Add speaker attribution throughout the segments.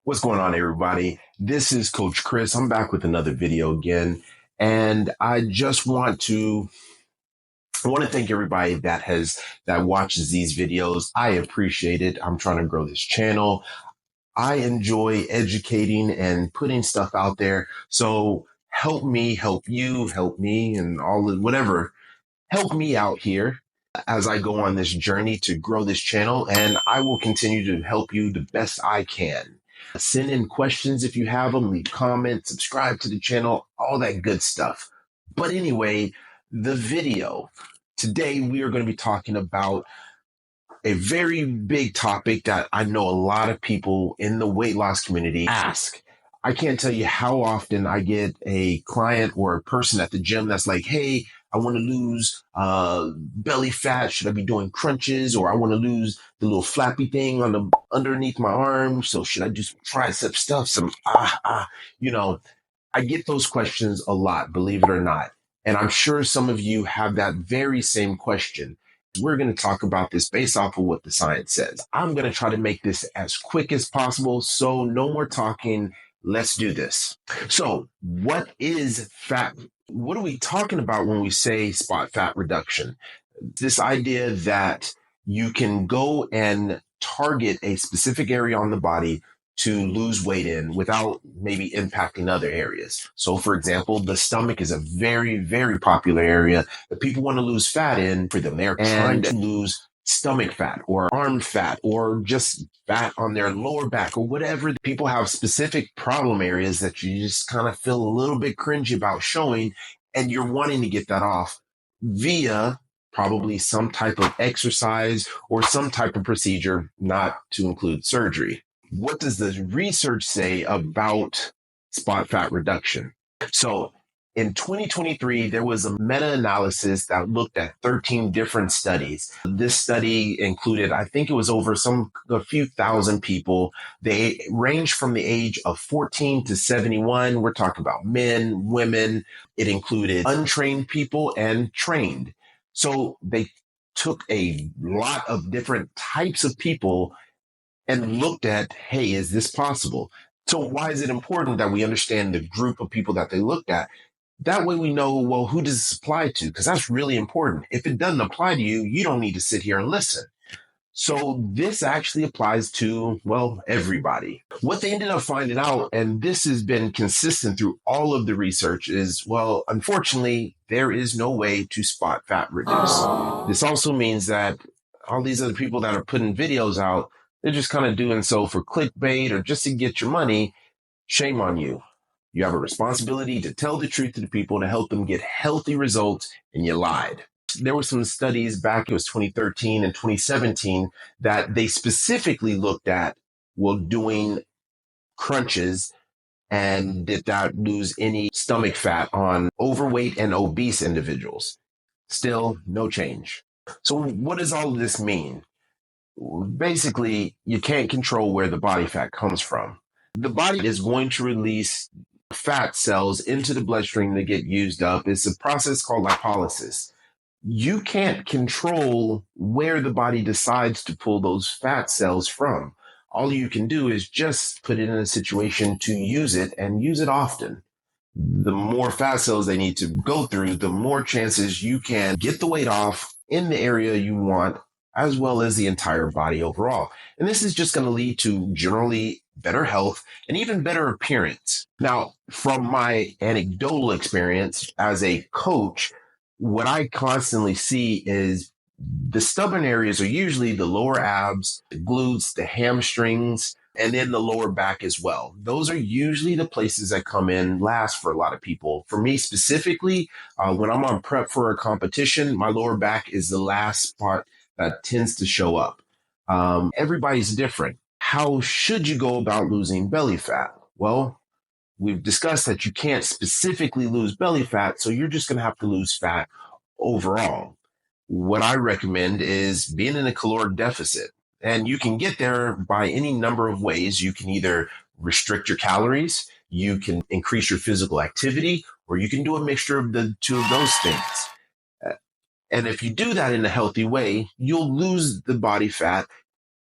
Speaker 1: What's going on, everybody? This is Coach Chris. I'm back with another video again, and I just want to thank everybody that watches these videos. I appreciate it. I'm trying to grow this channel. I enjoy educating and putting stuff out there. So help me, help you, help me, and all of whatever. Help me out here as I go on this journey to grow this channel, and I will continue to help you the best I can. Send in questions if you have them, leave comments, subscribe to the channel, all that good stuff. But anyway, the video. Today we are going to be talking about a very big topic that I know a lot of people in the weight loss community ask. I can't tell you how often I get a client or a person at the gym that's like, hey, I want to lose belly fat. Should I be doing crunches? Or I want to lose the little flappy thing on the underneath my arm. So should I do some tricep stuff? I get those questions a lot, believe it or not. And I'm sure some of you have that very same question. We're going to talk about this based off of what the science says. I'm going to try to make this as quick as possible. So no more talking. Let's do this. So what is fat? What are we talking about when we say spot fat reduction? This idea that you can go and target a specific area on the body to lose weight in without maybe impacting other areas. So for example, the stomach is a very, very popular area that people want to lose fat in for them. They're trying to lose stomach fat or arm fat or just fat on their lower back or whatever. People have specific problem areas that you just kind of feel a little bit cringy about showing, and you're wanting to get that off via probably some type of exercise or some type of procedure, not to include surgery. What does the research say about spot fat reduction? So in 2023, there was a meta-analysis that looked at 13 different studies. This study included, I think it was over a few thousand people. They range from the age of 14 to 71. We're talking about men, women. It included untrained people and trained. So they took a lot of different types of people and looked at, hey, is this possible? So why is it important that we understand the group of people that they looked at? That way we know, well, who does this apply to? Because that's really important. If it doesn't apply to you, you don't need to sit here and listen. So this actually applies to, well, everybody. What they ended up finding out, and this has been consistent through all of the research, is, well, unfortunately, there is no way to spot fat reduce. This also means that all these other people that are putting videos out, they're just kind of doing so for clickbait or just to get your money. Shame on you. You have a responsibility to tell the truth to the people to help them get healthy results, and you lied. There were some studies back, it was 2013 and 2017, that they specifically looked at, well, doing crunches and did that lose any stomach fat on overweight and obese individuals. Still, no change. So what does all of this mean? Basically, you can't control where the body fat comes from. The body is going to release fat cells into the bloodstream to get used up. It's a process called lipolysis. You can't control where the body decides to pull those fat cells from. All you can do is just put it in a situation to use it and use it often. The more fat cells they need to go through, the more chances you can get the weight off in the area you want, as well as the entire body overall. And this is just going to lead to generally better health and even better appearance. Now, from my anecdotal experience as a coach, what I constantly see is the stubborn areas are usually the lower abs, the glutes, the hamstrings, and then the lower back as well. Those are usually the places that come in last for a lot of people. For me specifically, when I'm on prep for a competition, my lower back is the last part that tends to show up. Everybody's different. How should you go about losing belly fat? Well, we've discussed that you can't specifically lose belly fat, so you're just going to have to lose fat overall. What I recommend is being in a caloric deficit. And you can get there by any number of ways. You can either restrict your calories, you can increase your physical activity, or you can do a mixture of the two of those things. And if you do that in a healthy way, you'll lose the body fat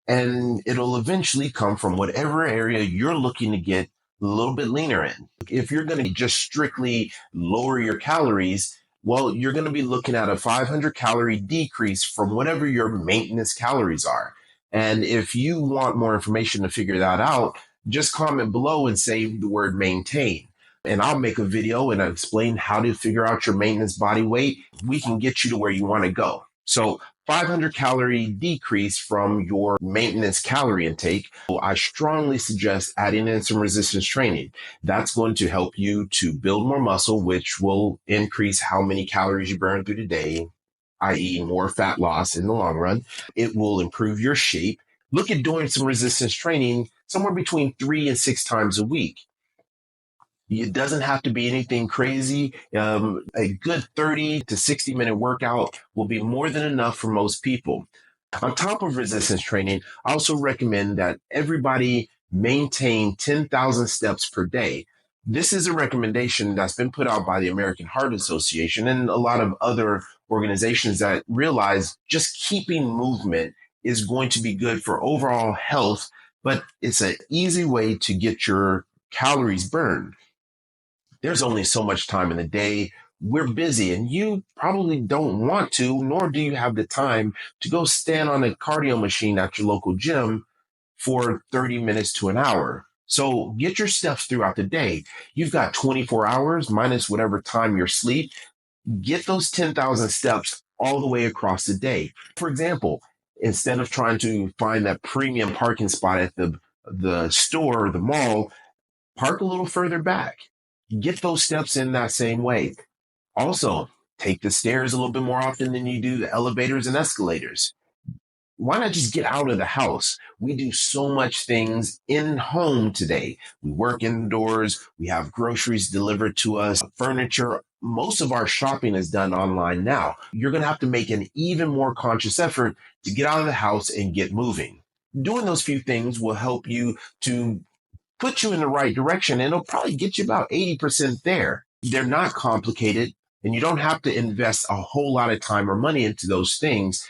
Speaker 1: And it'll eventually come from whatever area you're looking to get a little bit leaner in. If you're going to just strictly lower your calories, well, you're going to be looking at a 500 calorie decrease from whatever your maintenance calories are. And if you want more information to figure that out, just comment below and say the word maintain. And I'll make a video and I'll explain how to figure out your maintenance body weight. We can get you to where you want to go. So 500 calorie decrease from your maintenance calorie intake, I strongly suggest adding in some resistance training. That's going to help you to build more muscle, which will increase how many calories you burn through the day, i.e. more fat loss in the long run. It will improve your shape. Look at doing some resistance training somewhere between 3 and 6 times a week. It doesn't have to be anything crazy. A good 30 to 60-minute workout will be more than enough for most people. On top of resistance training, I also recommend that everybody maintain 10,000 steps per day. This is a recommendation that's been put out by the American Heart Association and a lot of other organizations that realize just keeping movement is going to be good for overall health, but it's an easy way to get your calories burned. There's only so much time in the day. We're busy and you probably don't want to, nor do you have the time to go stand on a cardio machine at your local gym for 30 minutes to an hour. So get your steps throughout the day. You've got 24 hours minus whatever time you sleep. Get those 10,000 steps all the way across the day. For example, instead of trying to find that premium parking spot at the store or the mall, park a little further back. Get those steps in that same way. Also, take the stairs a little bit more often than you do the elevators and escalators. Why not just get out of the house? We do so much things in home today. We work indoors. We have groceries delivered to us, furniture. Most of our shopping is done online now. You're going to have to make an even more conscious effort to get out of the house and get moving. Doing those few things will help you to put you in the right direction, and it'll probably get you about 80% there. They're not complicated, and you don't have to invest a whole lot of time or money into those things,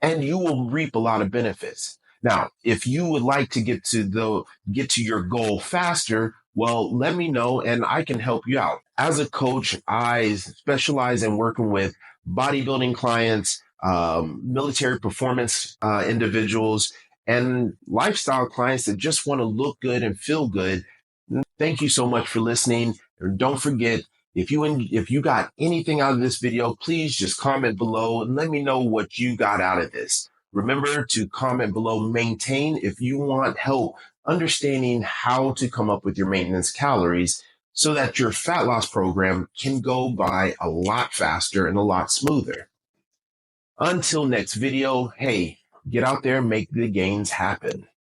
Speaker 1: and you will reap a lot of benefits. Now, if you would like to get to your goal faster, well, let me know and I can help you out. As a coach, I specialize in working with bodybuilding clients, military performance individuals, and lifestyle clients that just want to look good and feel good. Thank you so much for listening. And don't forget, if you got anything out of this video, please just comment below and let me know what you got out of this. Remember to comment below maintain if you want help understanding how to come up with your maintenance calories so that your fat loss program can go by a lot faster and a lot smoother. Until next video, hey, get out there and make the gains happen.